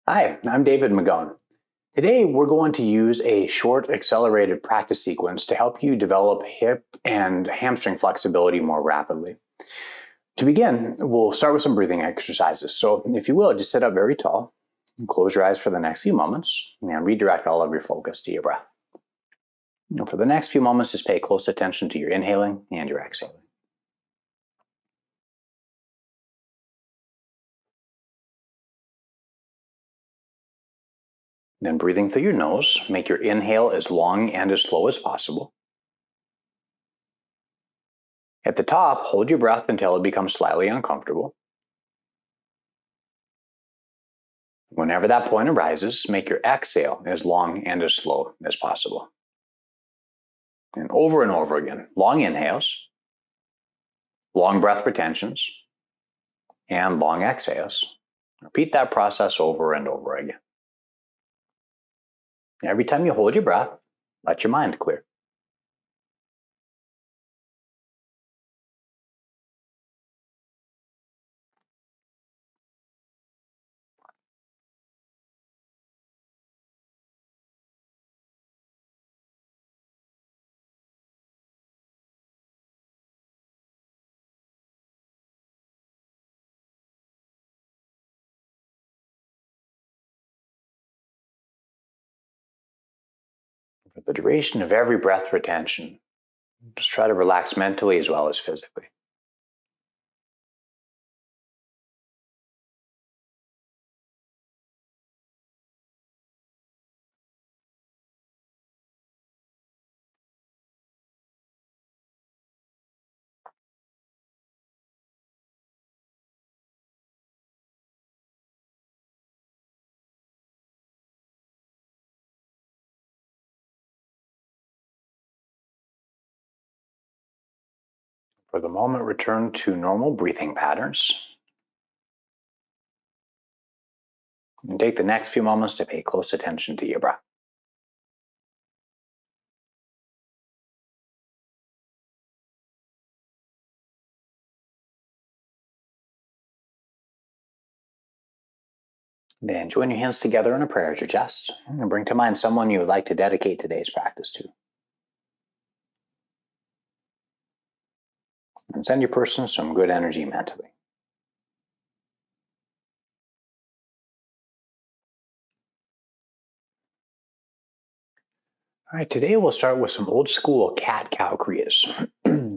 Hi, I'm David McGowan. Today we're going to use a short accelerated practice sequence to help you develop hip and hamstring flexibility more rapidly. To begin, we'll start with some breathing exercises. So if you will, just sit up very tall, and close your eyes for the next few moments, and redirect all of your focus to your breath. And for the next few moments, just pay close attention to your inhaling and your exhaling. Then breathing through your nose, make your inhale as long and as slow as possible. At the top, hold your breath until it becomes slightly uncomfortable. Whenever that point arises, make your exhale as long and as slow as possible. And over again, long inhales, long breath retentions, and long exhales. Repeat that process over and over again. Every time you hold your breath, let your mind clear. For the duration of every breath retention, just try to relax mentally as well as physically. For the moment, return to normal breathing patterns. And take the next few moments to pay close attention to your breath. Then join your hands together in a prayer at your chest and bring to mind someone you would like to dedicate today's practice to. And send your person some good energy mentally. All right, today we'll start with some old school cat-cow kriyas.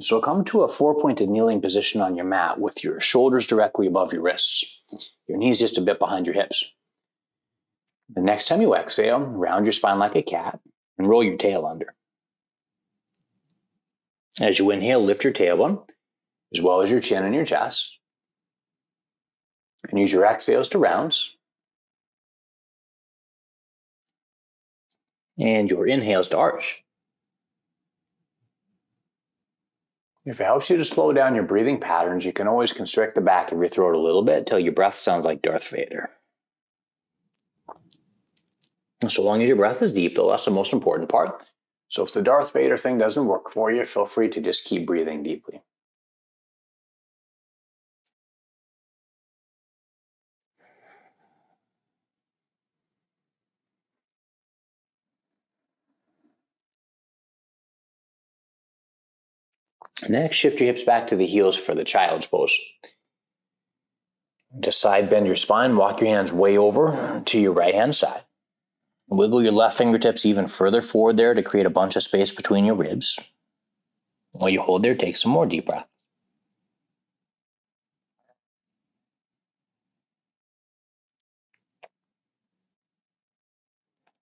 So come to a four-pointed kneeling position on your mat with your shoulders directly above your wrists, your knees just a bit behind your hips. The next time you exhale, round your spine like a cat and roll your tail under. As you inhale, lift your tailbone, as well as your chin and your chest. And use your exhales to rounds. And your inhales to arch. If it helps you to slow down your breathing patterns, you can always constrict the back of your throat a little bit till your breath sounds like Darth Vader. And so long as your breath is deep, though, that's the most important part. So if the Darth Vader thing doesn't work for you, feel free to just keep breathing deeply. Next, shift your hips back to the heels for the child's pose. To side bend your spine, walk your hands way over to your right hand side. Wiggle your left fingertips even further forward there to create a bunch of space between your ribs. While you hold there, take some more deep breaths.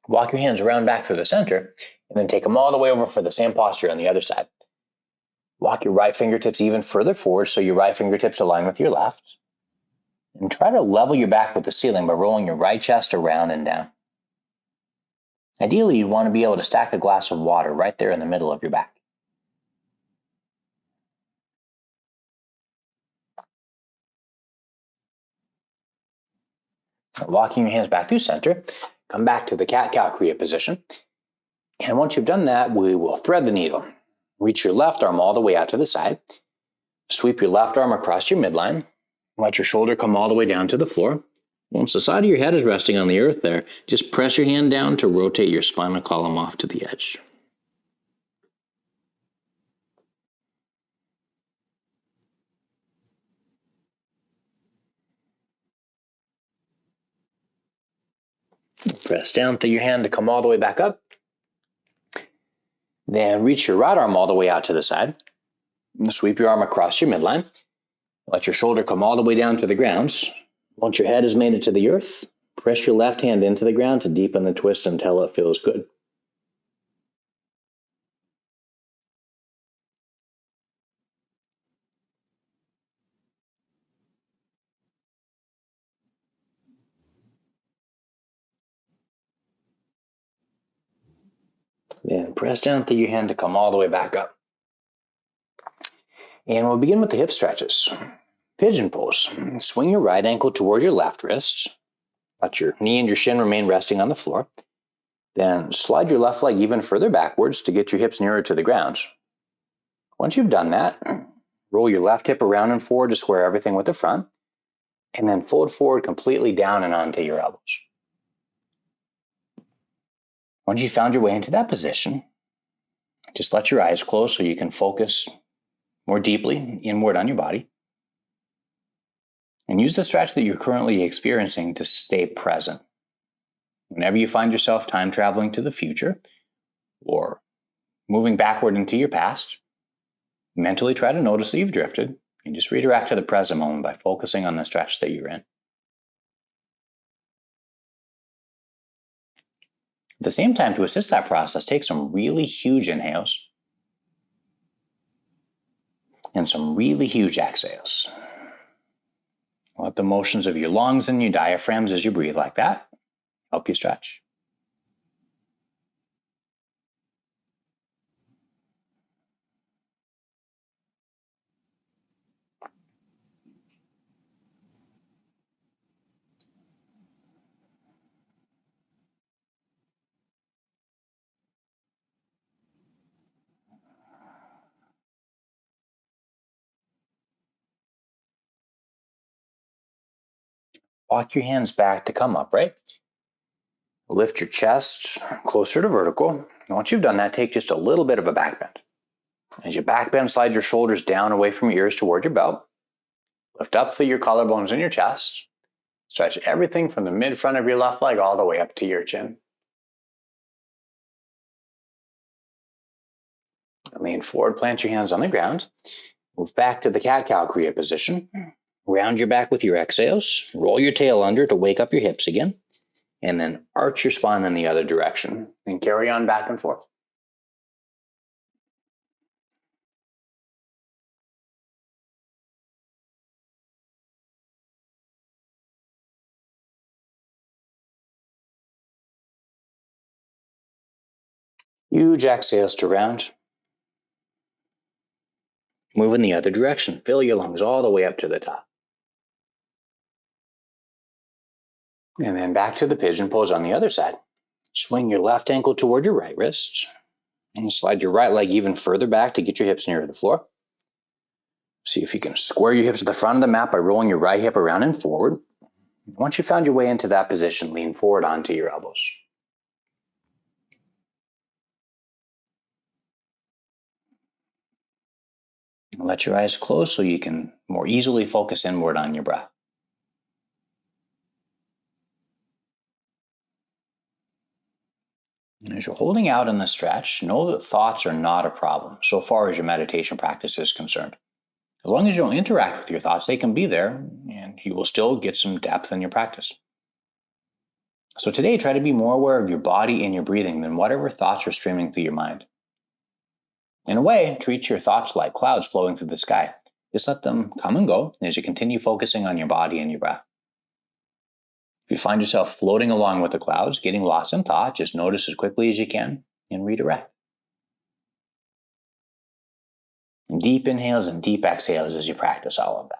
Walk your hands around back through the center, and then take them all the way over for the same posture on the other side. Walk your right fingertips even further forward so your right fingertips align with your left. And try to level your back with the ceiling by rolling your right chest around and down. Ideally, you'd want to be able to stack a glass of water right there in the middle of your back. Walking your hands back through center, come back to the cat-cow kriya position. And once you've done that, we will thread the needle. Reach your left arm all the way out to the side. Sweep your left arm across your midline. Let your shoulder come all the way down to the floor. Once the side of your head is resting on the earth there, just press your hand down to rotate your spinal column off to the edge. Press down through your hand to come all the way back up. Then reach your right arm all the way out to the side. Sweep your arm across your midline. Let your shoulder come all the way down to the ground. Once your head has made it to the earth, press your left hand into the ground to deepen the twist until it feels good. Then press down through your hand to come all the way back up. And we'll begin with the hip stretches. Pigeon pose. Swing your right ankle toward your left wrist. Let your knee and your shin remain resting on the floor. Then slide your left leg even further backwards to get your hips nearer to the ground. Once you've done that, roll your left hip around and forward to square everything with the front, and then fold forward completely down and onto your elbows. Once you've found your way into that position, just let your eyes close so you can focus more deeply inward on your body. And use the stretch that you're currently experiencing to stay present. Whenever you find yourself time traveling to the future or moving backward into your past, mentally try to notice that you've drifted and just redirect to the present moment by focusing on the stretch that you're in. At the same time, to assist that process, take some really huge inhales and some really huge exhales. Let the motions of your lungs and your diaphragms as you breathe like that help you stretch. Walk your hands back to come upright. Lift your chest closer to vertical. And once you've done that, take just a little bit of a back bend. As you back bend, slide your shoulders down away from your ears toward your belt. Lift up through your collarbones in your chest. Stretch everything from the mid front of your left leg all the way up to your chin. Lean forward, plant your hands on the ground. Move back to the cat-cow kriya position. Round your back with your exhales. Roll your tail under to wake up your hips again. And then arch your spine in the other direction. And carry on back and forth. Huge exhales to round. Move in the other direction. Fill your lungs all the way up to the top. And then back to the pigeon pose on the other side. Swing your left ankle toward your right wrist. And slide your right leg even further back to get your hips nearer the floor. See if you can square your hips to the front of the mat by rolling your right hip around and forward. Once you found your way into that position, lean forward onto your elbows. Let your eyes close so you can more easily focus inward on your breath. And as you're holding out in the stretch, know that thoughts are not a problem so far as your meditation practice is concerned. As long as you don't interact with your thoughts, they can be there and you will still get some depth in your practice. So today, try to be more aware of your body and your breathing than whatever thoughts are streaming through your mind. In a way, treat your thoughts like clouds flowing through the sky. Just let them come and go as you continue focusing on your body and your breath. If you find yourself floating along with the clouds, getting lost in thought, just notice as quickly as you can and redirect. Deep inhales and deep exhales as you practice all of that.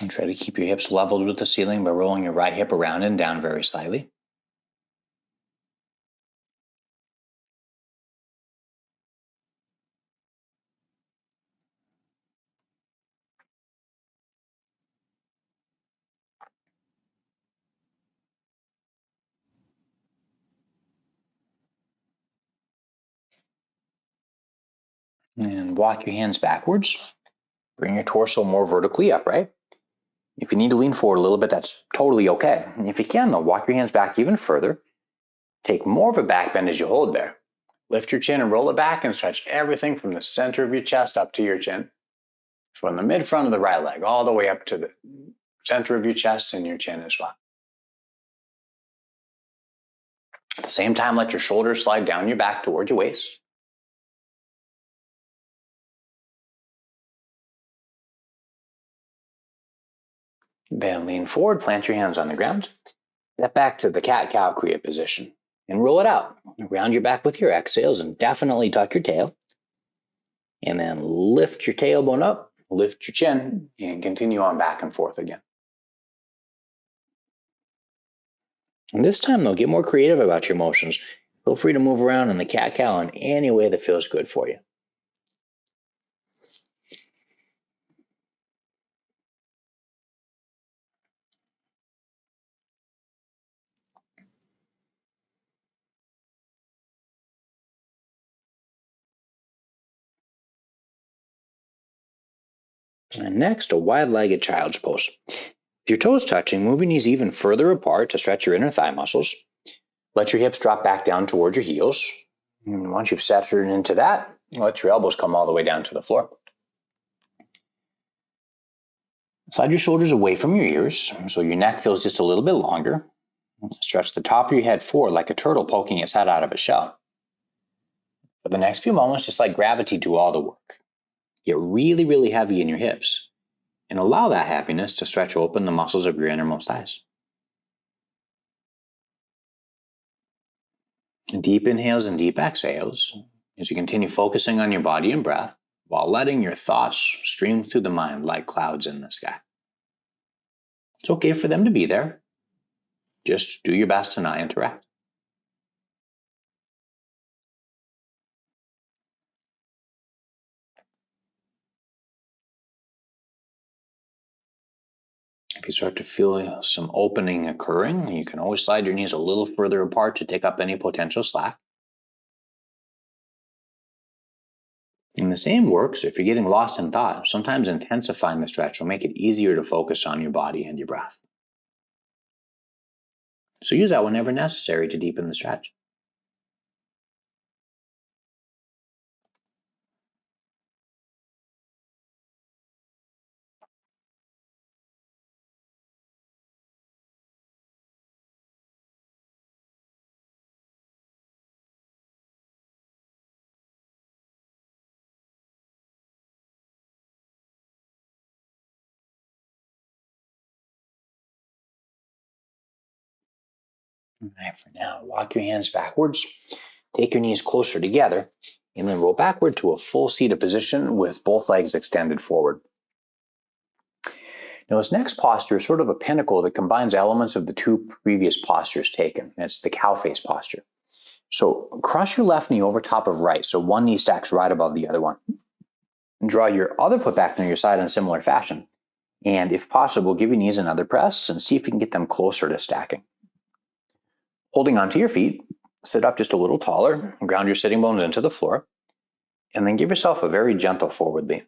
And try to keep your hips leveled with the ceiling by rolling your right hip around and down very slightly. And walk your hands backwards. Bring your torso more vertically upright. If you need to lean forward a little bit, that's totally okay. And if you can, though, walk your hands back even further. Take more of a back bend as you hold there. Lift your chin and roll it back and stretch everything from the center of your chest up to your chin. From the mid front of the right leg all the way up to the center of your chest and your chin as well. At the same time, let your shoulders slide down your back towards your waist. Then lean forward, plant your hands on the ground. Step back to the cat-cow Kriya position and roll it out. Round your back with your exhales and definitely tuck your tail. And then lift your tailbone up, lift your chin, and continue on back and forth again. And this time, though, get more creative about your motions. Feel free to move around in the cat-cow in any way that feels good for you. And next, a wide-legged child's pose. With your toes touching, move your knees even further apart to stretch your inner thigh muscles. Let your hips drop back down towards your heels. And once you've settled into that, let your elbows come all the way down to the floor. Slide your shoulders away from your ears so your neck feels just a little bit longer. Stretch the top of your head forward like a turtle poking its head out of a shell. For the next few moments, just let gravity do all the work. Get really, really heavy in your hips and allow that heaviness to stretch open the muscles of your innermost thighs. Deep inhales and deep exhales as you continue focusing on your body and breath while letting your thoughts stream through the mind like clouds in the sky. It's okay for them to be there. Just do your best to not interrupt. If you start to feel some opening occurring, you can always slide your knees a little further apart to take up any potential slack. And the same works if you're getting lost in thought. Sometimes intensifying the stretch will make it easier to focus on your body and your breath. So use that whenever necessary to deepen the stretch. All right, for now, walk your hands backwards, take your knees closer together, and then roll backward to a full seated position with both legs extended forward. Now, this next posture is sort of a pinnacle that combines elements of the two previous postures taken. It's the cow face posture. So cross your left knee over top of right, so one knee stacks right above the other one. And draw your other foot back near your side in a similar fashion. And if possible, give your knees another press and see if you can get them closer to stacking. Holding onto your feet, sit up just a little taller, and ground your sitting bones into the floor, and then give yourself a very gentle forward lean.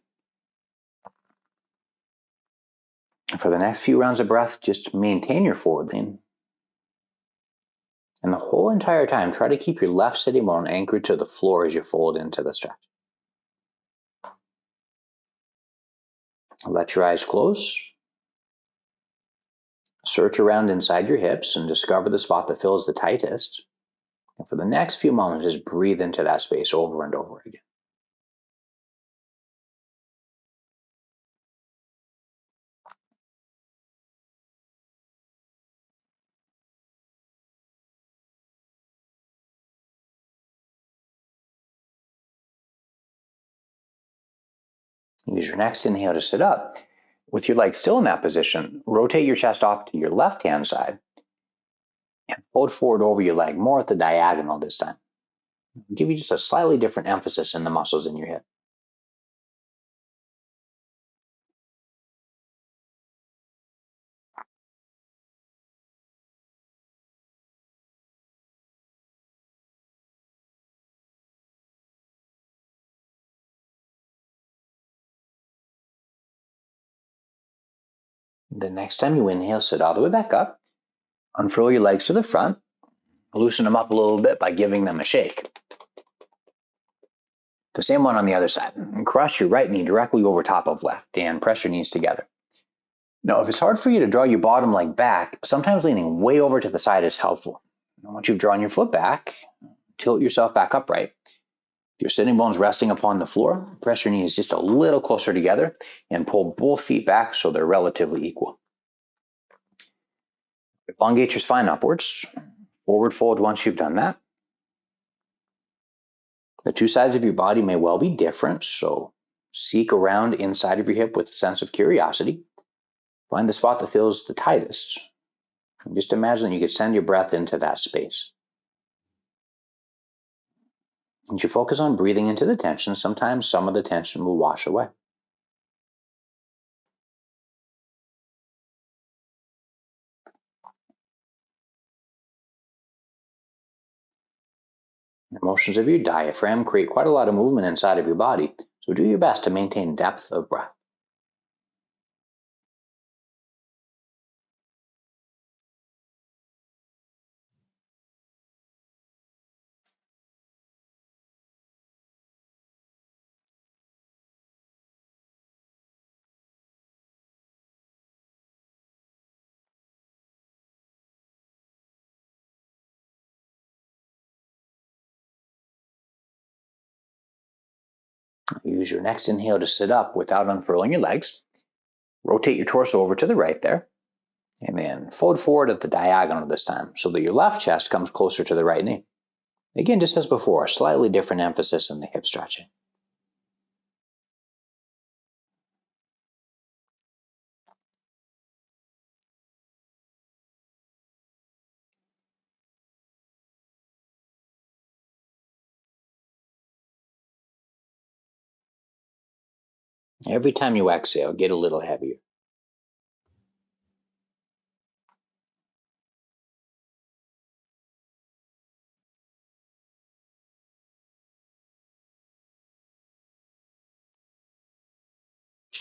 For the next few rounds of breath, just maintain your forward lean. And the whole entire time, try to keep your left sitting bone anchored to the floor as you fold into the stretch. Let your eyes close. Search around inside your hips and discover the spot that feels the tightest. And for the next few moments, just breathe into that space over and over again. Use your next inhale to sit up. With your leg still in that position, rotate your chest off to your left-hand side and fold forward over your leg, more at the diagonal this time. Give you just a slightly different emphasis in the muscles in your hip. The next time you inhale, sit all the way back up. Unfurl your legs to the front. Loosen them up a little bit by giving them a shake. The same one on the other side. And cross your right knee directly over top of left and press your knees together. Now, if it's hard for you to draw your bottom leg back, sometimes leaning way over to the side is helpful. Now, once you've drawn your foot back, tilt yourself back upright. Your sitting bones resting upon the floor, press your knees just a little closer together and pull both feet back so they're relatively equal. Elongate your spine upwards. Forward fold once you've done that. The two sides of your body may well be different, so seek around inside of your hip with a sense of curiosity. Find the spot that feels the tightest. And just imagine that you could send your breath into that space. As you focus on breathing into the tension, sometimes some of the tension will wash away. The motions of your diaphragm create quite a lot of movement inside of your body, so do your best to maintain depth of breath. Use your next inhale to sit up without unfurling your legs. Rotate your torso over to the right there. And then fold forward at the diagonal this time so that your left chest comes closer to the right knee. Again, just as before, a slightly different emphasis in the hip stretching. Every time you exhale, get a little heavier.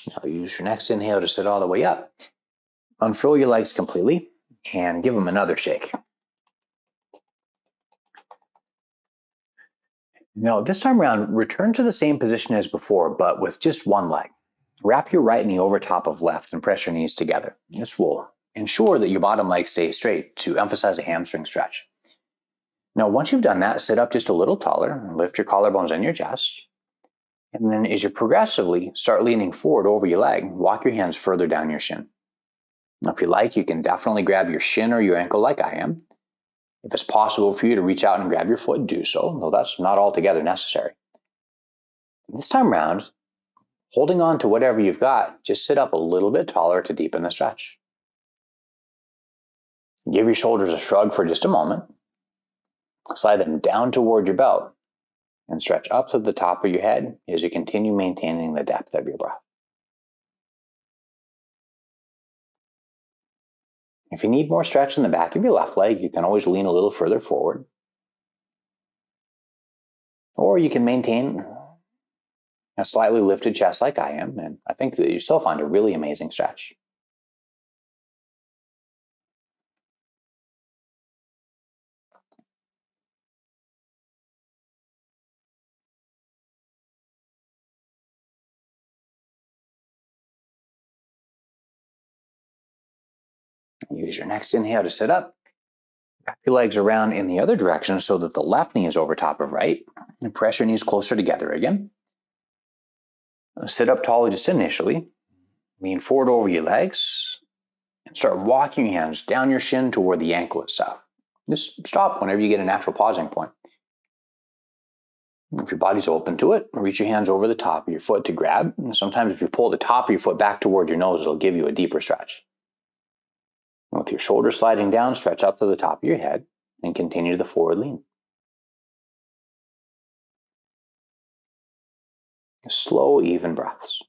Now use your next inhale to sit all the way up. Unfurl your legs completely and give them another shake. Now, this time around, return to the same position as before, but with just one leg. Wrap your right knee over top of left and press your knees together. This will ensure that your bottom leg stays straight to emphasize a hamstring stretch. Now, once you've done that, sit up just a little taller, lift your collarbones and your chest. And then as you progressively start leaning forward over your leg, walk your hands further down your shin. Now, if you like, you can definitely grab your shin or your ankle like I am. If it's possible for you to reach out and grab your foot, do so, though that's not altogether necessary. This time around, holding on to whatever you've got, just sit up a little bit taller to deepen the stretch. Give your shoulders a shrug for just a moment. Slide them down toward your belt and stretch up to the top of your head as you continue maintaining the depth of your breath. If you need more stretch in the back of your left leg, you can always lean a little further forward. Or you can maintain a slightly lifted chest like I am, and I think that you still find a really amazing stretch. Use your next inhale to sit up. Wrap your legs around in the other direction so that the left knee is over top of right. And press your knees closer together again. Sit up taller just initially. Lean forward over your legs. And start walking your hands down your shin toward the ankle itself. Just stop whenever you get a natural pausing point. If your body's open to it, reach your hands over the top of your foot to grab. And sometimes if you pull the top of your foot back toward your nose, it'll give you a deeper stretch. With your shoulders sliding down, stretch up to the top of your head and continue the forward lean. Slow, even breaths.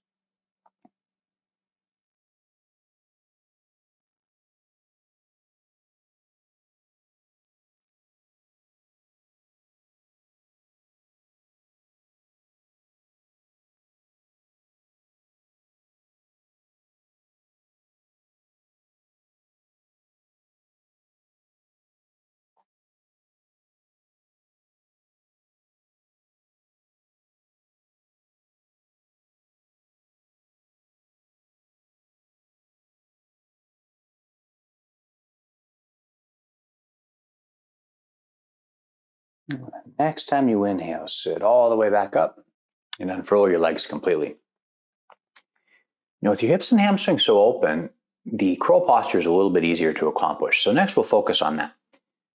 Next time you inhale, sit all the way back up and unfurl your legs completely. With your hips and hamstrings so open, the crow posture is a little bit easier to accomplish. So next we'll focus on that.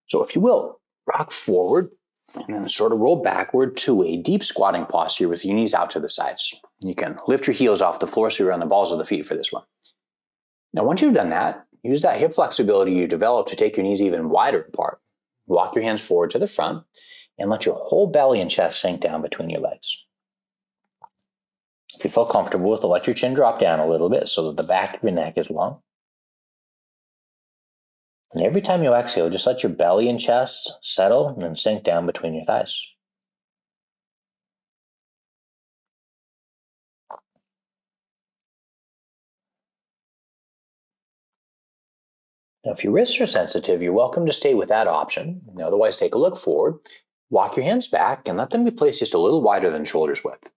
So if you will, rock forward and then sort of roll backward to a deep squatting posture with your knees out to the sides. You can lift your heels off the floor so you're on the balls of the feet for this one. Now once you've done that, use that hip flexibility you developed to take your knees even wider apart. Walk your hands forward to the front and let your whole belly and chest sink down between your legs. If you feel comfortable with it, let your chin drop down a little bit so that the back of your neck is long. And every time you exhale, just let your belly and chest settle and then sink down between your thighs. Now, if your wrists are sensitive, you're welcome to stay with that option. Otherwise, take a look forward, walk your hands back, and let them be placed just a little wider than shoulders width.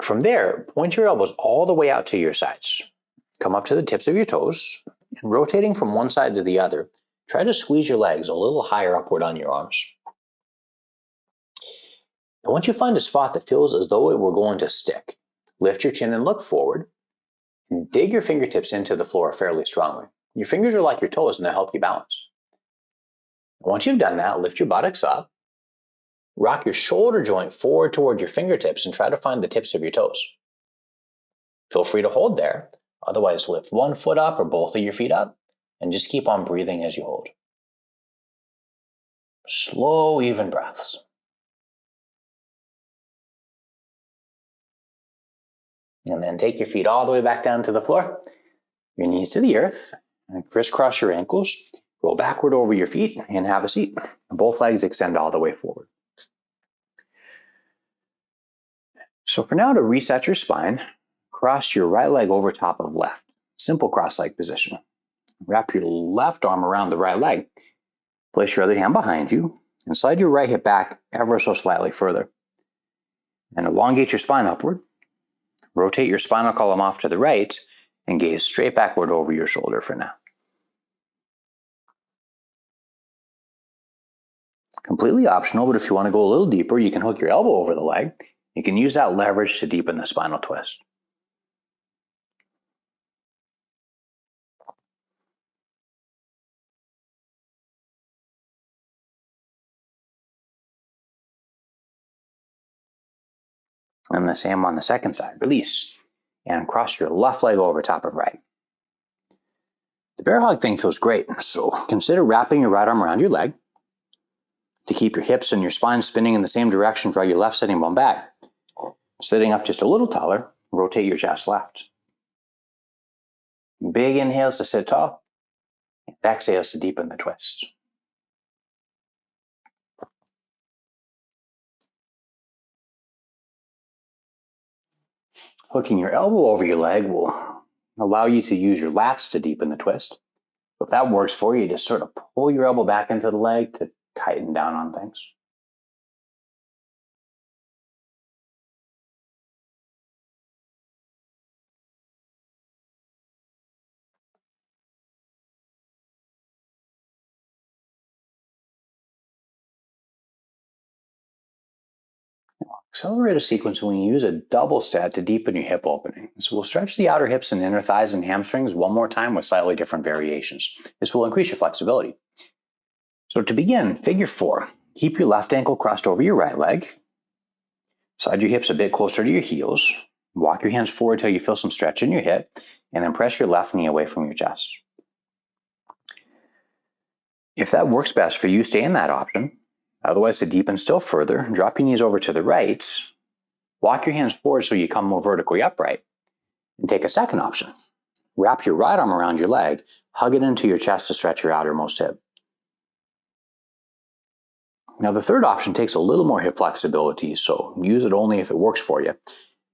From there, point your elbows all the way out to your sides. Come up to the tips of your toes, and rotating from one side to the other, try to squeeze your legs a little higher upward on your arms. And once you find a spot that feels as though it were going to stick, lift your chin and look forward, and dig your fingertips into the floor fairly strongly. Your fingers are like your toes and they'll help you balance. Once you've done that, lift your buttocks up, rock your shoulder joint forward toward your fingertips and try to find the tips of your toes. Feel free to hold there. Otherwise, lift one foot up or both of your feet up and just keep on breathing as you hold. Slow, even breaths. And then take your feet all the way back down to the floor, your knees to the earth, and crisscross your ankles, roll backward over your feet, and have a seat. Both legs extend all the way forward. So for now, to reset your spine, cross your right leg over top of left. Simple cross-leg position. Wrap your left arm around the right leg. Place your other hand behind you, and slide your right hip back ever so slightly further. And elongate your spine upward. Rotate your spinal column off to the right, and gaze straight backward over your shoulder for now. Completely optional, but if you want to go a little deeper, you can hook your elbow over the leg. You can use that leverage to deepen the spinal twist. And the same on the second side. Release. And cross your left leg over top of right. The bear hug thing feels great, so consider wrapping your right arm around your leg. To keep your hips and your spine spinning in the same direction, draw your left sitting bone back. Sitting up just a little taller, rotate your chest left. Big inhales to sit tall, and exhales to deepen the twist. Hooking your elbow over your leg will allow you to use your lats to deepen the twist. If that works for you, just sort of pull your elbow back into the leg to tighten down on things. Accelerate a sequence when you use a double set to deepen your hip opening. So we'll stretch the outer hips and inner thighs and hamstrings one more time with slightly different variations. This will increase your flexibility. So to begin, figure 4. Keep your left ankle crossed over your right leg. Slide your hips a bit closer to your heels. Walk your hands forward till you feel some stretch in your hip, and then press your left knee away from your chest. If that works best for you, stay in that option. Otherwise, to deepen still further, drop your knees over to the right, walk your hands forward so you come more vertically upright, and take a second option. Wrap your right arm around your leg, hug it into your chest to stretch your outermost hip. Now, the third option takes a little more hip flexibility, so use it only if it works for you.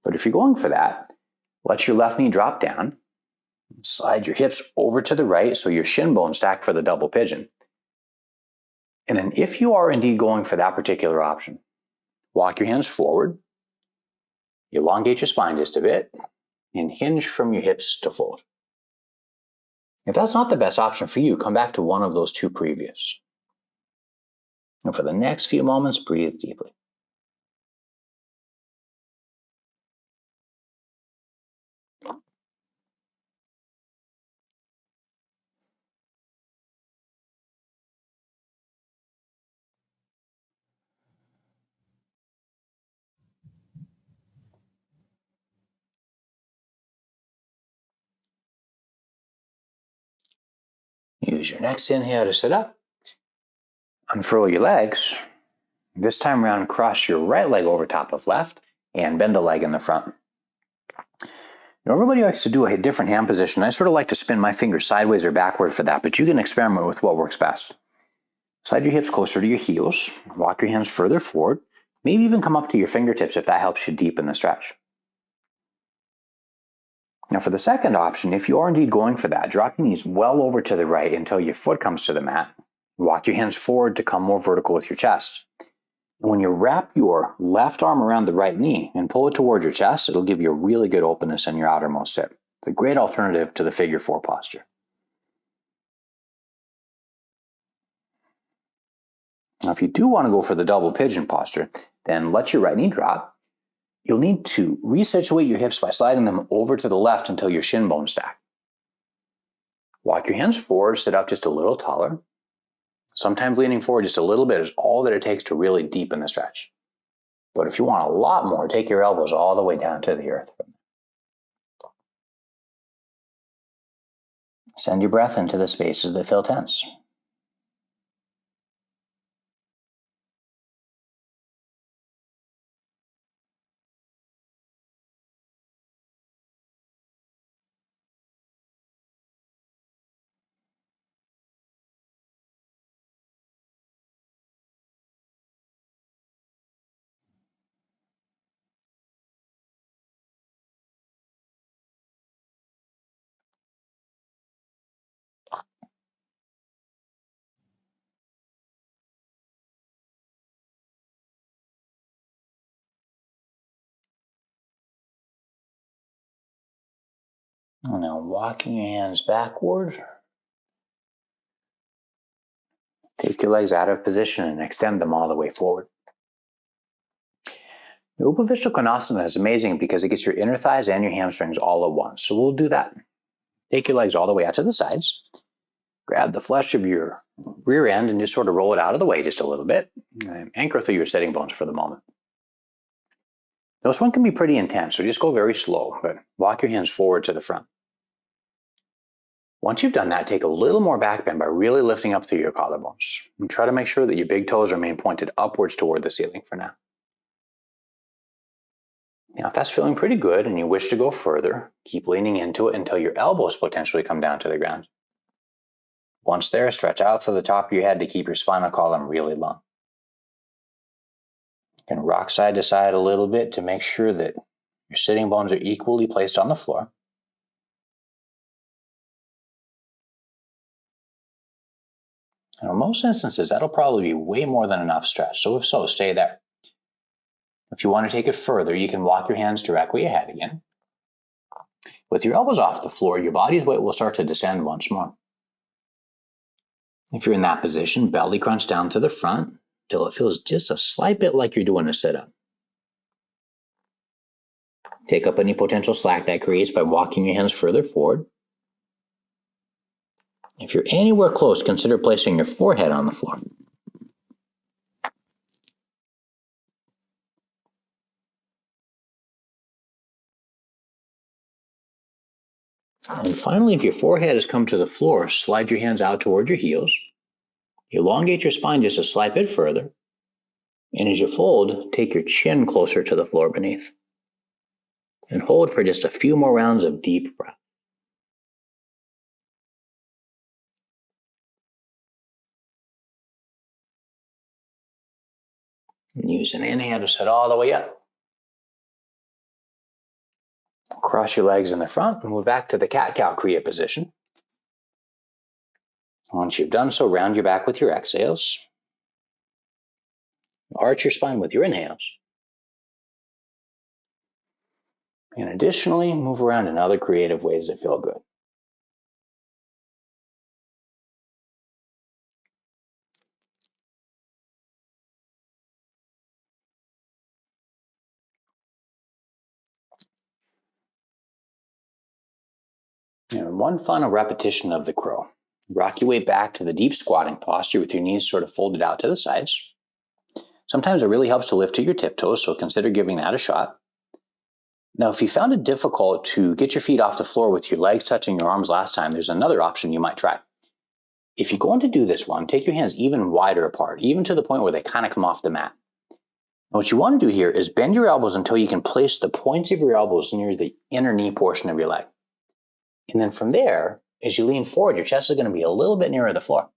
But if you're going for that, let your left knee drop down, slide your hips over to the right so your shin bones stack for the double pigeon. And then if you are indeed going for that particular option, walk your hands forward, elongate your spine just a bit, and hinge from your hips to fold. If that's not the best option for you, come back to one of those two previous. And for the next few moments, breathe deeply. Use your next inhale to sit up. Unfurl your legs. This time around, cross your right leg over top of left and bend the leg in the front. Now, everybody likes to do a different hand position. I sort of like to spin my fingers sideways or backward for that, but you can experiment with what works best. Slide your hips closer to your heels. Walk your hands further forward. Maybe even come up to your fingertips if that helps you deepen the stretch. Now, for the second option, if you are indeed going for that, drop your knees well over to the right until your foot comes to the mat. Walk your hands forward to come more vertical with your chest. And when you wrap your left arm around the right knee and pull it toward your chest, it'll give you a really good openness in your outermost hip. It's a great alternative to the figure four posture. Now, if you do want to go for the double pigeon posture, then let your right knee drop. You'll need to resituate your hips by sliding them over to the left until your shin bones stack. Walk your hands forward, sit up just a little taller. Sometimes leaning forward just a little bit is all that it takes to really deepen the stretch. But if you want a lot more, take your elbows all the way down to the earth. Send your breath into the spaces that feel tense. Now walking your hands backward. Take your legs out of position and extend them all the way forward. The Upavishta Konasana is amazing because it gets your inner thighs and your hamstrings all at once. So we'll do that. Take your legs all the way out to the sides. Grab the flesh of your rear end and just sort of roll it out of the way just a little bit. And anchor through your sitting bones for the moment. This one can be pretty intense, so just go very slow, but walk your hands forward to the front. Once you've done that, take a little more back bend by really lifting up through your collarbones. And try to make sure that your big toes remain pointed upwards toward the ceiling for now. Now, if that's feeling pretty good and you wish to go further, keep leaning into it until your elbows potentially come down to the ground. Once there, stretch out to the top of your head to keep your spinal column really long. You can rock side to side a little bit to make sure that your sitting bones are equally placed on the floor. And in most instances, that'll probably be way more than enough stretch, so if so, stay there. If you want to take it further, you can walk your hands directly ahead again. With your elbows off the floor, your body's weight will start to descend once more. If you're in that position, belly crunch down to the front till it feels just a slight bit like you're doing a sit-up. Take up any potential slack that creates by walking your hands further forward. If you're anywhere close, consider placing your forehead on the floor. And finally, if your forehead has come to the floor, slide your hands out toward your heels. Elongate your spine just a slight bit further. And as you fold, take your chin closer to the floor beneath. And hold for just a few more rounds of deep breath. And use an inhale to sit all the way up. Cross your legs in the front and move back to the cat-cow kriya position. Once you've done so, round your back with your exhales. Arch your spine with your inhales. And additionally, move around in other creative ways that feel good. And one final repetition of the crow. Rock your way back to the deep squatting posture with your knees sort of folded out to the sides. Sometimes it really helps to lift to your tiptoes, so consider giving that a shot. Now, if you found it difficult to get your feet off the floor with your legs touching your arms last time, there's another option you might try. If you're going to do this one, take your hands even wider apart, even to the point where they kind of come off the mat. And what you want to do here is bend your elbows until you can place the points of your elbows near the inner knee portion of your leg. And then from there, as you lean forward, your chest is going to be a little bit nearer the floor.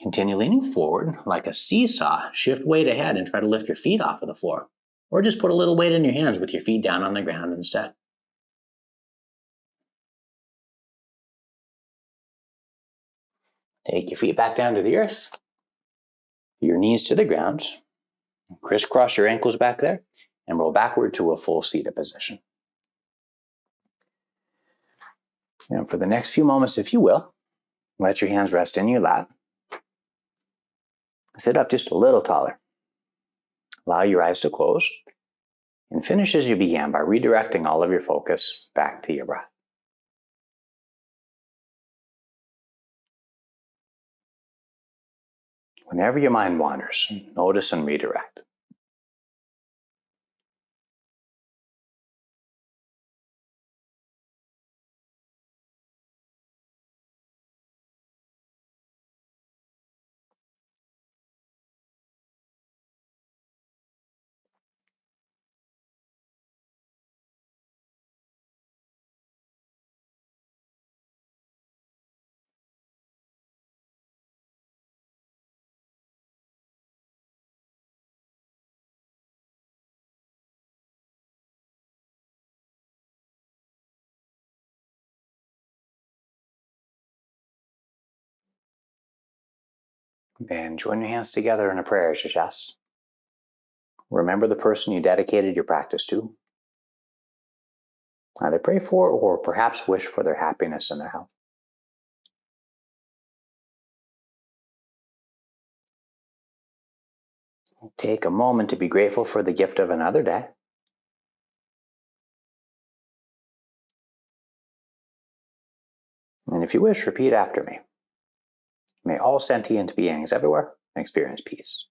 Continue leaning forward like a seesaw. Shift weight ahead and try to lift your feet off of the floor. Or just put a little weight in your hands with your feet down on the ground instead. Take your feet back down to the earth. Your knees to the ground. Crisscross your ankles back there and roll backward to a full seated position. And for the next few moments, if you will, let your hands rest in your lap. Sit up just a little taller. Allow your eyes to close. And finish as you began by redirecting all of your focus back to your breath. Whenever your mind wanders, notice and redirect. Then join your hands together in a prayer as your chest. Remember the person you dedicated your practice to. Either pray for or perhaps wish for their happiness and their health. Take a moment to be grateful for the gift of another day. And if you wish, repeat after me. May all sentient beings everywhere experience peace.